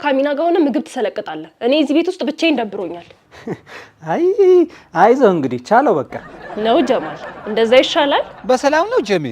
ካሚና ጋር ሆነ ምግብ ትሰለቅጣለህ። እኔ እዚህ ቤት ውስጥ ብቻዬን ደብሮኛል። አይዞህ እንግዲህ ቻለው በቃ ነው ጀማል፣ እንደዛ ይሻላል። በሰላም ነው ጀሜ?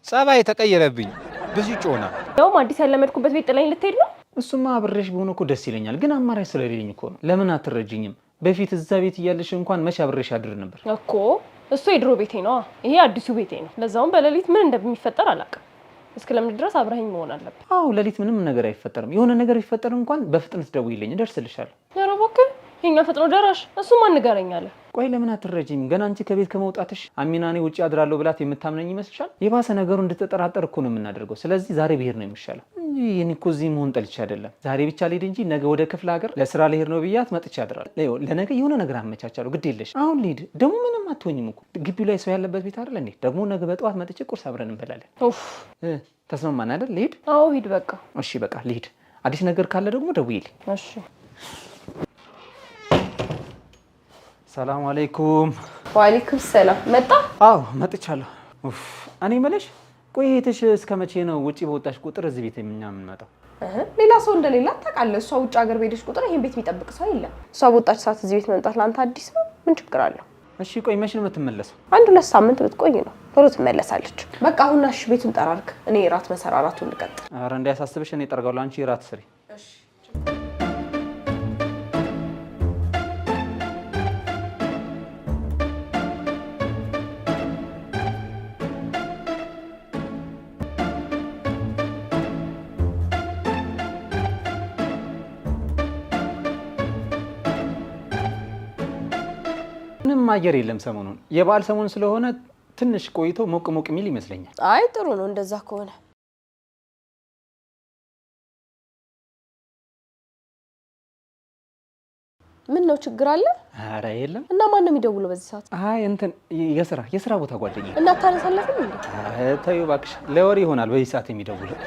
ጸባይ ተቀየረብኝ። ብዙ ጮና ያውም አዲስ ያለመድኩበት ቤት ጥለኝ ልትሄድ ነው? እሱማ አብሬሽ ቢሆን እኮ ደስ ይለኛል፣ ግን አማራጭ ስለሌለኝ እኮ ነው። ለምን አትረጅኝም? በፊት እዛ ቤት እያለሽ እንኳን መቼ አብሬሽ አድር ነበር እኮ። እሱ የድሮ ቤቴ ነው፣ ይሄ አዲሱ ቤቴ ነው። ለዛውም በሌሊት ምን እንደሚፈጠር አላውቅም። እስከ ለምን ድረስ አብረኸኝ መሆን አለበት? አዎ ሌሊት ምንም ነገር አይፈጠርም። የሆነ ነገር ቢፈጠር እንኳን በፍጥነት ደውይልኝ፣ እደርስልሻለሁ። ኧረ እባክህ የኛ ፈጥኖ ደራሽ እሱ ማን ንገረኛለ? ቆይ ለምን አትረጂም? ገና አንቺ ከቤት ከመውጣትሽ አሚናኔ ውጪ አድራለሁ ብላት የምታምነኝ ይመስልሻል? የባሰ ነገሩ እንድትጠራጠር እኮ ነው የምናደርገው። ስለዚህ ዛሬ ብሄር ነው የሚሻለው እንጂ እኔ እኮ እዚህ መሆን ጠልቼ አይደለም። ዛሬ ብቻ ልሄድ እንጂ ነገ ወደ ክፍለ ሀገር ለስራ ልሄድ ነው ብያት መጥቼ አድራለሁ። ለነገ የሆነ ነገር አመቻቻለሁ። ግድ የለሽ አሁን ልሂድ። ደግሞ ምንም አትሆኝም እኮ ግቢው ላይ ሰው ያለበት ቤት አይደል እንዴ? ደግሞ ነገ በጠዋት መጥቼ ቁርስ አብረን እንበላለን። ኡፍ ተስማማን አይደል? ልሂድ? አዎ ሂድ በቃ። እሺ በቃ ልሂድ። አዲስ ነገር ካለ ደግሞ ደውይልኝ። እሺ። ሰላም አለይኩም። ወአለይኩም ሰላም። መጣ? አዎ መጥቻለሁ። ኡፍ እኔ የምልሽ ቆይተሽ እስከ መቼ ነው ውጪ በወጣሽ ቁጥር እዚህ ቤት የምንመጣው? ሌላ ሰው እንደሌላ ታውቃለህ። እሷ ውጭ ሀገር በሄደች ቁጥር ይሄን ቤት የሚጠብቅ ሰው የለም። እሷ በወጣች ሰዓት እዚህ ቤት መምጣት ለአንተ አዲስ ነው? ምን ችግር አለው? እሺ ቆይ መቼ ነው የምትመለሰው? 1-2 ሳምንት ብትቆይ ነው። ቶሎ ትመለሳለች። በቃ አሁን እሺ ቤቱን ጠራርክ፣ እኔ ራት መሰራራቱን ልቀጥል። ኧረ እንዳያሳስብሽ፣ እኔ ጠርጋለሁ፣ አንቺ ራት ስሪ። እሺ። ምንም አየር የለም ሰሞኑን። የበዓል ሰሞን ስለሆነ ትንሽ ቆይቶ ሞቅ ሞቅ የሚል ይመስለኛል። አይ ጥሩ ነው እንደዛ ከሆነ። ምን ነው ችግር አለ? ኧረ የለም። እና ማን ነው የሚደውለው በዚህ ሰዓት? አይ እንትን የስራ ቦታ ጓደኛዬ። እና ታነሳለፍም እንዴ? ተይው እባክሽ፣ ለወሬ ይሆናል በዚህ ሰዓት የሚደውለው።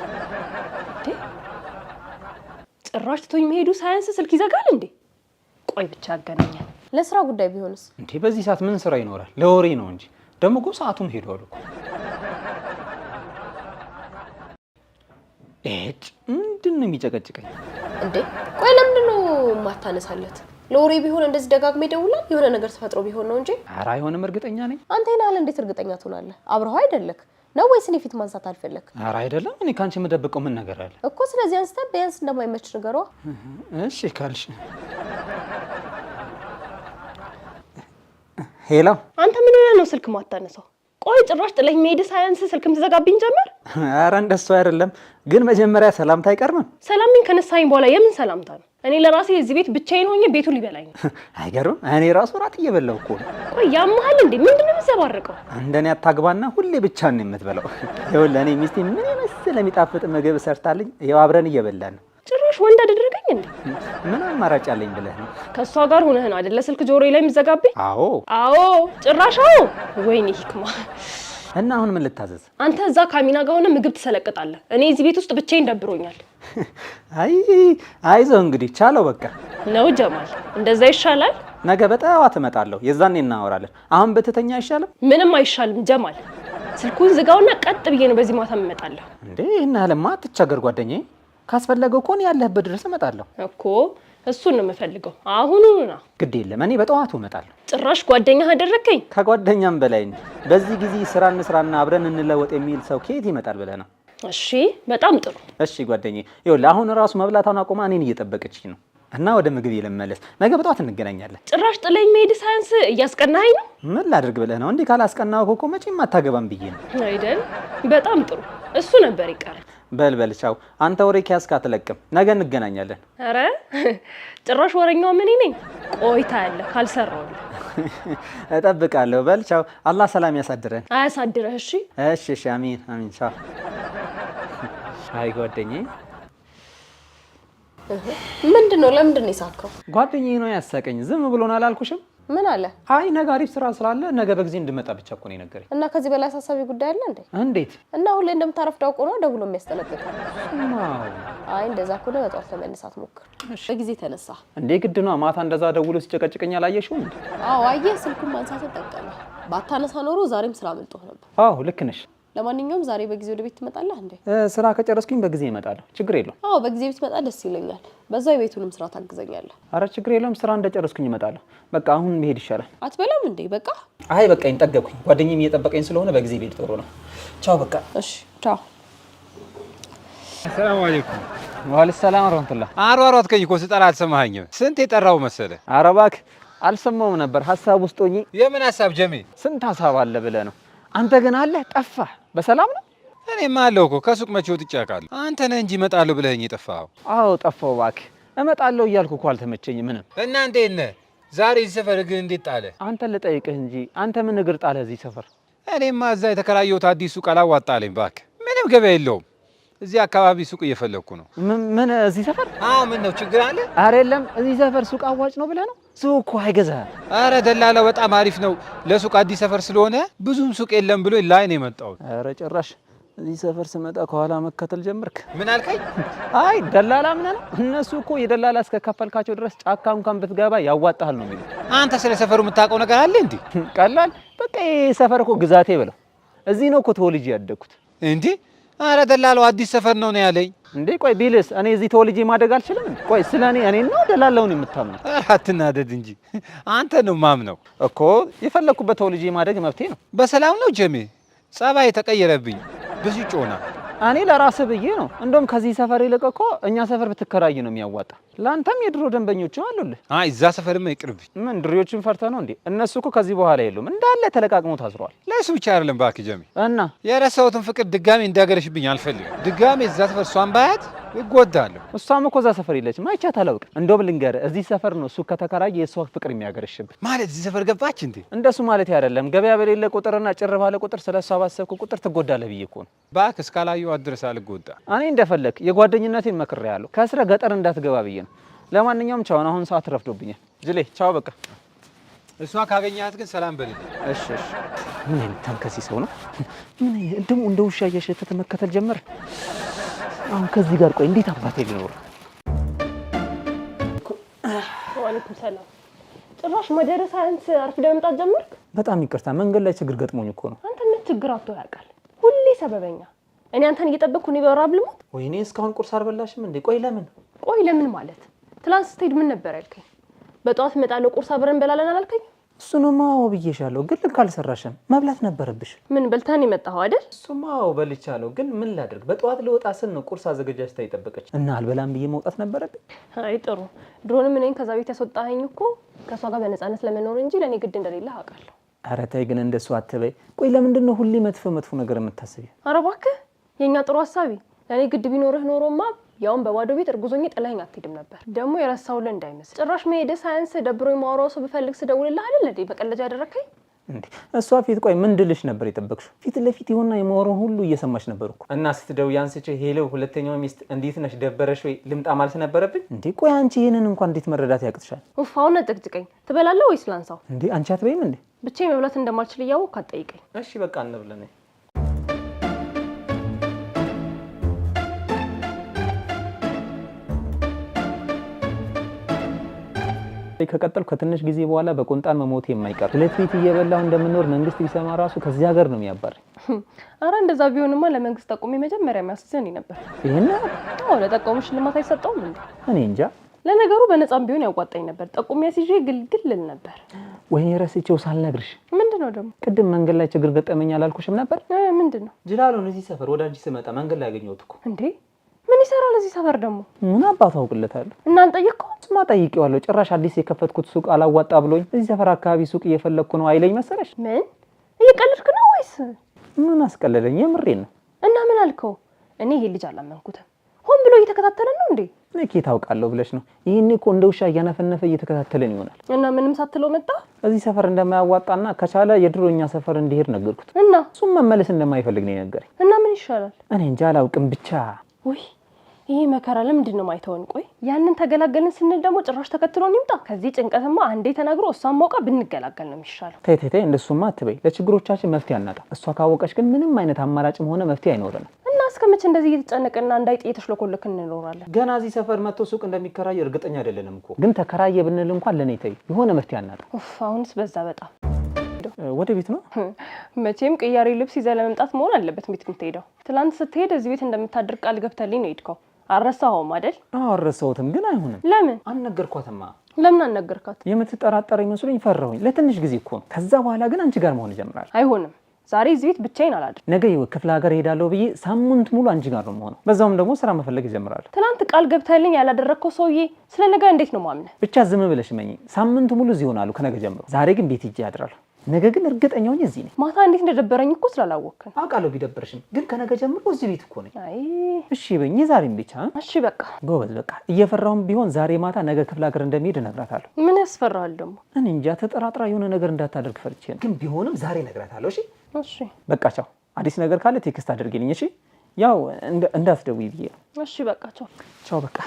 ጭራሽ ትቶኝ መሄዱ ሳያንስ ስልክ ይዘጋል እንዴ? ቆይ ብቻ ያገናኛል። ለስራ ጉዳይ ቢሆንስ? እንዴ በዚህ ሰዓት ምን ስራ ይኖራል? ለወሬ ነው እንጂ። ደግሞ እኮ ሰዓቱም ሄዷል እኮ። ምንድን ነው የሚጨቀጭቀኝ እንዴ? ቆይ ለምንድን ነው የማታነሳለት? ለወሬ ቢሆን እንደዚህ ደጋግሜ ይደውላል? የሆነ ነገር ተፈጥሮ ቢሆን ነው እንጂ። ኧረ አይሆንም፣ እርግጠኛ ነኝ። አንተ ይናል እንዴት እርግጠኛ ትሆናለህ? አብረው አይደለክ ነው ወይስ እኔ ፊት ማንሳት አልፈለክ? ኧረ አይደለም። እኔ ካንቺ የምደብቀው ምን ነገር አለ እኮ። ስለዚህ አንስተ ቢያንስ እንደማይመች ነገሯ። እሺ ካልሽ። ሄሎ፣ አንተ ምን ሆነህ ነው ስልክ ማታነሳው? ቆይ ጭራሽ ጥለኝ መሄድ ሳያንስ ስልክም ትዘጋብኝ ጀመር? ኧረ እንደሱ አይደለም፣ ግን መጀመሪያ ሰላምታ አይቀርም? ሰላምን ከነሳኝ በኋላ የምን ሰላምታ ነው? እኔ ለራሴ እዚህ ቤት ብቻዬን ሆኜ ቤቱ ሊበላኝ ነው። አይገርም? እኔ ራሱ ራት እየበላሁ እኮ ነው። ቆይ ያመሃል እንዴ? ምንድነው የምትዘባርቀው? እንደኔ አታግባና ሁሌ ብቻ ነው የምትበላው። ይኸውልህ እኔ ሚስቴ ምን የመሰለ የሚጣፍጥ ምግብ ሰርታልኝ ይኸው አብረን እየበላን ነው። ጭራሽ ወንድ አደረገኝ እንዴ? ምን አማራጭ አለኝ ብለህ ነው? ከሷ ጋር ሆነህ ነው አይደለ ስልክ ጆሮዬ ላይ የሚዘጋብኝ? አዎ ጭራሽ። ወይኔ ሂክማ። እና አሁን ምን ልታዘዝ? አንተ እዛ ካሚና ጋር ሆነ ምግብ ትሰለቅጣለህ። እኔ እዚህ ቤት ውስጥ ብቻዬን ደብሮኛል። አይዞህ እንግዲህ ቻለው በቃ ነው ጀማል፣ እንደዛ ይሻላል። ነገ በጠዋት እመጣለሁ፣ የዛኔ እናወራለን። አሁን ብትተኛ አይሻልም? ምንም አይሻልም ጀማል። ስልኩን ዝጋውና ቀጥ ብዬ ነው በዚህ ማታ እመጣለሁ። እንዴ እና ለማ አትቸገር ጓደኛዬ፣ ካስፈለገው እኮ እኔ ያለህበት ድረስ እመጣለሁ እኮ። እሱን ነው የምፈልገው አሁኑኑ ና። ግድ የለም እኔ በጠዋቱ እመጣለሁ። ጭራሽ ጓደኛህ አደረከኝ። ከጓደኛም በላይ እንጂ በዚህ ጊዜ ስራ እንስራና አብረን እንለወጥ የሚል ሰው ከየት ይመጣል ብለህ ነው? እሺ በጣም ጥሩ። እሺ ጓደኛዬ፣ ይኸውልህ አሁን ራሱ መብላቷን አቆማ እኔን እየጠበቀችኝ ነው። እና ወደ ምግብ የለመለስ ነገ በጠዋት እንገናኛለን። ጭራሽ ጥለኝ መሄድ ሳያንስ እያስቀናኸኝ ነው። ምን ላድርግ ብለህ ነው? እንዲህ ካላስቀናኸው እኮ መቼም አታገባም ብዬ ነው አይደል? በጣም ጥሩ። እሱ ነበር ይቀራል። በል ቻው። አንተ ወሬ ከያዝክ አትለቅም። ነገ እንገናኛለን። ኧረ ጭራሽ ወሬኛው ምን ነኝ? ቆይታ ያለ ካልሰራውልህ እጠብቃለሁ። በል ቻው። አላህ ሰላም ያሳድረን። አያሳድረህ። እሺ እሺ። አሚን አሚን። ቻው። አይ ጓደኛዬ፣ ምንድነው? ለምንድን ነው የሳከው? ጓደኛዬ ነው ያሳቀኝ። ዝም ብሎን አላልኩሽም? ምን አለ? አይ ነገ አሪፍ ስራ ስላለ ነገ በጊዜ እንድመጣ ብቻ እኮ ነው የነገረኝ። እና ከዚህ በላይ አሳሳቢ ጉዳይ አለ እንዴ? እንዴት? እና ሁሌ እንደምታረፍድ አውቆ ነው ደውሎ የሚያስጠነቅቀው? አይ እንደዛ ከሆነ በጠዋት ለመነሳት ሞክር። በጊዜ ተነሳ እንዴ? ግድ ነው። ማታ እንደዛ ደውሎ ሲጨቀጭቀኝ አላየሽውም? አዎ አየህ፣ ስልኩን ማንሳት ተጠቀመ። ባታነሳ ኖሮ ዛሬም ስራ መልጦህ ነበር። አዎ ልክ ነሽ። ለማንኛውም ዛሬ በጊዜ ወደ ቤት ትመጣለህ እንዴ? ስራ ከጨረስኩኝ በጊዜ እመጣለሁ። ችግር የለውም። አዎ በጊዜ ብትመጣ ደስ ይለኛል። በዛው የቤቱንም ስራ ታግዘኛለህ። አረ ችግር የለውም። ስራ እንደጨረስኩኝ እመጣለሁ። በቃ አሁን መሄድ ይሻላል። አትበላም እንዴ? በቃ አይ በቃኝ፣ ጠገብኩኝ። ጓደኛዬም እየጠበቀኝ ስለሆነ በጊዜ ቤት ጥሩ ነው። ቻው በቃ። እሺ ቻው። ሰላም አለይኩም። ወአለይኩም ሰላም ወራህመቱላህ። አሯሯጥከኝ እኮ ስጠራ አልሰማኸኝም። ስንት የጠራው መሰለ። ኧረ እባክህ አልሰማሁም ነበር። ሀሳብ ውስጥ ሆኜ። የምን ሀሳብ ጀሜ? ስንት ሀሳብ አለ ብለህ ነው። አንተ ግን አለህ ጠፋህ። በሰላም ነው? እኔማ አለሁ እኮ ከሱቅ መቼ ወጥቼ አውቃለሁ። አንተ ነህ እንጂ እመጣለሁ ብለኸኝ የጠፋኸው። አዎ ጠፋሁ እባክህ። እመጣለሁ እያልኩ እኮ አልተመቸኝም ምንም። እና እንዴት ነህ? ዛሬ እዚህ ሰፈር እግር እንዴት ጣለ? አንተን ልጠይቅህ እንጂ አንተ ምን እግር ጣለህ እዚህ ሰፈር? እኔማ እዛ የተከራየሁት አዲስ ሱቅ አላዋጣልኝ እባክህ። ምንም ገበያ የለውም። እዚህ አካባቢ ሱቅ እየፈለግኩ ነው። ምን እዚህ ሰፈር? አዎ ምን ነው ችግር አለ? ኧረ የለም። እዚህ ሰፈር ሱቅ አዋጭ ነው ብለህ ነው? ሱቅ እኮ አይገዛህም። ኧረ ደላላው በጣም አሪፍ ነው። ለሱቅ አዲስ ሰፈር ስለሆነ ብዙም ሱቅ የለም ብሎ ላይ ነው የመጣሁት። ኧረ ጭራሽ እዚህ ሰፈር ስመጣ ከኋላ መከተል ጀመርክ። ምን አልከኝ? አይ ደላላ ምን ነው? እነሱ እኮ የደላላ እስከ ከፈልካቸው ድረስ ጫካ እንኳን ብትገባ ያዋጣሃል ነው የሚሉት። አንተ ስለ ሰፈሩ የምታውቀው ነገር አለ እንዴ? ቀላል በቃ ይሄ ሰፈር እኮ ግዛቴ ብለው። እዚህ ነው እኮ ተወልጄ ያደግኩት። እንዴ አረ ደላላው አዲስ ሰፈር ነው ያለኝ። እንዴ ቆይ ቢልስ እኔ እዚህ ተወልጄ ማደግ አልችልም? ቆይ ስለ እኔ ነው ደላላውን የምታምነው? አትናደድ እንጂ አንተ ነው ማምነው እኮ። የፈለኩበት ተወልጄ ማደግ መብቴ ነው። በሰላም ነው ጀሜ? ጸባይ ተቀየረብኝ። ብዙ ጮና እኔ ለራስህ ብዬ ነው። እንደውም ከዚህ ሰፈር ይልቅ እኮ እኛ ሰፈር ብትከራይ ነው የሚያዋጣ። ለአንተም የድሮ ደንበኞችም አሉልህ። አይ እዛ ሰፈርማ ይቅርብኝ። ምን ድሬዎችን ፈርተህ ነው እንዴ? እነሱ እኮ ከዚህ በኋላ የሉም፣ እንዳለ ተለቃቅሞ ታስረዋል። ለእሱ ብቻ አይደለም እባክህ ጀሜ፣ እና የረሳሁትን ፍቅር ድጋሜ እንዳገረሽብኝ አልፈልግም። ድጋሜ እዛ ሰፈር እሷን ባያት እጎዳለሁ። እሷም እኮ እዛ ሰፈር የለችም፣ አይቻት አላውቅም። እንደውም ልንገርህ፣ እዚህ ሰፈር ነው እሱ ከተከራየ የእሷ ፍቅር የሚያገረሽብህ። ማለት እዚህ ሰፈር ገባች እንዴ? እንደሱ ማለት አይደለም። ገበያ በሌለ ቁጥርና ጭር ባለ ቁጥር ስለ እሷ ባሰብኩ ቁጥር ትጎዳለህ ብዬ እኮ ነው። እባክህ እስካላየኋት ድረስ አልጎዳ። እኔ እንደፈለክ የጓደኝነቴን መክሬሃለሁ። ከስረ ገጠር እንዳትገባ ብዬ ነው። ለማንኛውም ቻው፣ አሁን ሰዓት ረፍዶብኛል። ጅሌ ቻው በቃ። እሷ ካገኘሃት ግን ሰላም በልልኝ። እሺ እሺ። ምን አይነት ተንከሲ ሰው ነው? ምን እንደው እንደ ውሻ እያሸተተ መከተል ጀመረ። አሁን ከዚህ ጋር ቆይ እንዴት አባቴ ሊኖር? ወአለይኩም ሰላም። ጭራሽ መደረሳ አንተ አርፍደ መምጣት ጀመርክ? በጣም ይቅርታ፣ መንገድ ላይ ችግር ገጥሞኝ እኮ ነው። አንተ ምን ችግር አጥቶ ያውቃል? ሁሌ ሰበበኛ። እኔ አንተን እየጠበቅኩ ነው በራብ ልሞት። ወይኔ እስካሁን ቁርስ አልበላሽም እንዴ? ቆይ ለምን? ቆይ ለምን ማለት ትላንት ስትሄድ ምን ነበር ያልከኝ? በጠዋት እመጣለሁ ቁርስ አብረን እንበላለን አላልከኝ? እሱንማ አዎ ብዬሻለሁ፣ ግን ልክ አልሰራሽም። መብላት ነበረብሽ። ምን በልተን የመጣኸው አይደል? እሱማ አዎ በልቻለሁ፣ ግን ምን ላድርግ? በጠዋት ልወጣ ስል ነው ቁርስ አዘገጃጅታ የጠበቀች እና አልበላም ብዬ መውጣት ነበረብኝ። አይ ጥሩ። ድሮንም እኔን ከዛ ቤት ያስወጣኸኝ እኮ ከሷ ጋር በነፃነት ለመኖር እንጂ ለኔ ግድ እንደሌለ አውቃለሁ። ኧረ ተይ ግን እንደሱ አትበይ። ቆይ ለምንድን ነው ሁሌ መጥፎ መጥፎ ነገር የምታስቢው? ኧረ እባክህ የኛ ጥሩ ሀሳቢ። ለኔ ግድ ቢኖርህ ኖሮማ ያውን በባዶ ቤት እርጉዞኝ ጥለኸኝ አትሄድም ነበር። ደግሞ የረሳሁልህ እንዳይመስል። ጭራሽ መሄድ ሳያንስ ደብሮኝ የማወራው ሰው ብፈልግ ስደውልልህ አይደል እንዴ በቀለጃ ያደረከኝ? እንዴ እሷ ፊት ቆይ ምን ድልሽ ነበር የጠበቅሽው? ፊት ለፊት ይሆንና የማወራውን ሁሉ እየሰማች ነበር እኮ። እና ስትደውይ አንስቼ ሄሎ ሁለተኛው ሚስት እንዴት ነሽ ደበረሽ ወይ ልምጣ ማለት ነበረብኝ እንዴ? ቆይ አንቺ ይሄንን እንኳን እንዴት መረዳት ያቅትሻል? ኡፍ አሁን አጥቅጭቀኝ። ትበላለህ ወይስ ላንሳው? እንዴ አንቺ አትበይም እንዴ? ብቻዬን መብላት እንደማልችል እያወቅህ አትጠይቀኝ። እሺ በቃ እንብለን። ከቀጠልኩ ከትንሽ ጊዜ በኋላ በቁንጣን መሞት የማይቀር ሁለት ቤት እየበላሁ እንደምኖር መንግስት ቢሰማ ራሱ ከዚህ ሀገር ነው የሚያባረኝ። አረ እንደዛ ቢሆንማ ለመንግስት ጠቁሜ መጀመሪያ የሚያስይዘኝ ነበር። ይሄን አዎ ለጠቆሙ ሽልማት አይሰጠውም እንዴ? እኔ እንጃ። ለነገሩ በነፃም ቢሆን ያዋጣኝ ነበር። ጠቁሜ ያስይዤ ግልግል ልል ነበር። ወይኔ ረስቼው ሳልነግርሽ። ምንድነው ደግሞ? ቅድም መንገድ ላይ ችግር ገጠመኝ አላልኩሽም ነበር? ምንድነው? ጅላሉን እዚህ ሰፈር ወደ አንቺ ስመጣ መንገድ ላይ ያገኘሁት እኮ። እንዴ ምን ይሰራል እዚህ ሰፈር ደግሞ? ምን አባቱ አውቅለታለሁ። እናንተ ጠይቀው? ስማ ጠይቄዋለሁ። ጭራሽ አዲስ የከፈትኩት ሱቅ አላዋጣ ብሎኝ እዚህ ሰፈር አካባቢ ሱቅ እየፈለግኩ ነው አይለኝ መሰለሽ? ምን እየቀለድክ ነው ወይስ? ምን አስቀለለኝ? የምሬን ነው። እና ምን አልከው? እኔ ይሄ ልጅ አላመንኩትም። ሆን ብሎ እየተከታተለን ነው እንዴ? እኔ ኬት አውቃለሁ ብለሽ ነው? ይሄኔ እኮ እንደ ውሻ እያነፈነፈ እየተከታተለን ይሆናል። እና ምንም ሳትለው መጣ? እዚህ ሰፈር እንደማያዋጣና ከቻለ የድሮኛ ሰፈር እንዲሄድ ነገርኩት። እና እሱም መመለስ እንደማይፈልግ ነው የነገረኝ። እና ምን ይሻላል? እኔ እንጃ አላውቅም። ብቻ ውይ ይሄ መከራ ለምንድን ነው ማይተውን? ቆይ ያንን ተገላገልን ስንል ደግሞ ጭራሽ ተከትሎን ይምጣ። ከዚህ ጭንቀትማ አንዴ ተናግሮ እሷን ማውቃ ብንገላገል ነው የሚሻለው። ተይ ተይ ተይ፣ እንደሱማ አትበይ። ለችግሮቻችን መፍትሄ አናጣ። እሷ ካወቀች ግን ምንም አይነት አማራጭም ሆነ መፍትሄ አይኖረንም። እና እስከመቼ እንደዚህ እየተጨነቅና እንዳይጥ እየተሽለኮለክ እንኖራለን? ገና እዚህ ሰፈር መጥቶ ሱቅ እንደሚከራይ እርግጠኛ አይደለንም እኮ። ግን ተከራየ ብንል እንኳን ለኔ ተይ፣ የሆነ መፍትሄ አናጣ። ኡፍ አሁንስ በዛ በጣም። ወደ ቤት ነው? መቼም ቅያሬ ልብስ ይዘህ ለመምጣት መሆን አለበት ቤት የምትሄደው። ትናንት ስትሄድ እዚህ ቤት እንደምታድር ቃል ገብተልኝ ነው የሄድከው። አልረሳኸውም አይደል? አዎ አልረሳሁትም፣ ግን አይሆንም። ለምን አልነገርኳትማ። ለምን አልነገርካት? የምትጠራጠረኝ መስሎኝ ፈራሁኝ። ለትንሽ ጊዜ እኮ ነው። ከዛ በኋላ ግን አንቺ ጋር መሆን እጀምራለሁ። አይሆንም። ዛሬ እዚህ ቤት ብቻዬን አላድርም። ነገ ክፍለ ሀገር ሄዳለሁ ብዬ ሳምንት ሙሉ አንቺ ጋር ነው የምሆነው። በዛውም ደግሞ ስራ መፈለግ እጀምራለሁ። ትናንት ቃል ገብተልኝ ያላደረግከው ሰውዬ ስለ ነገ እንዴት ነው ማምነህ? ብቻ ዝም ብለሽ መኝ። ሳምንት ሙሉ እዚህ ሆናለሁ ከነገ ጀምሮ። ዛሬ ግን ቤት ሂጄ አድራለሁ። ነገ ግን እርግጠኛ ሆኜ እዚህ ነኝ። ማታ እንዴት እንደደበረኝ እኮ ስላላወቅከኝ። አውቃለሁ ቢደብርሽም፣ ግን ከነገ ጀምሮ እዚህ ቤት እኮ ነኝ። አይ እሺ በኝ፣ ዛሬም ብቻ። እሺ በቃ ጎበዝ። በቃ እየፈራሁም ቢሆን ዛሬ ማታ ነገ ክፍለ ሀገር እንደሚሄድ እነግራታለሁ። ምን ያስፈራል ደግሞ? እኔ እንጃ፣ ተጠራጥራ የሆነ ነገር እንዳታደርግ ፈርቼ ነው። ግን ቢሆንም ዛሬ እነግራታለሁ። እሺ እሺ በቃ ቻው። አዲስ ነገር ካለ ቴክስት አድርጊልኝ። እሺ ያው እንዳትደውይ ብዬ ነው። እሺ በቃ ቻው ቻው በቃ።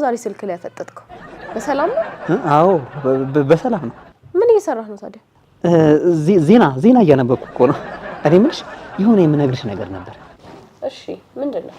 ዛሬ ስልክ ላይ ያፈጠጥከው በሰላም ነው? አዎ በሰላም ነው። ምን እየሰራህ ነው ታዲያ? ዜና እያነበብኩ እኮ ነው። እኔ የምልሽ የሆነ የምነግርሽ ነገር ነበር። እሺ ምንድን ነው?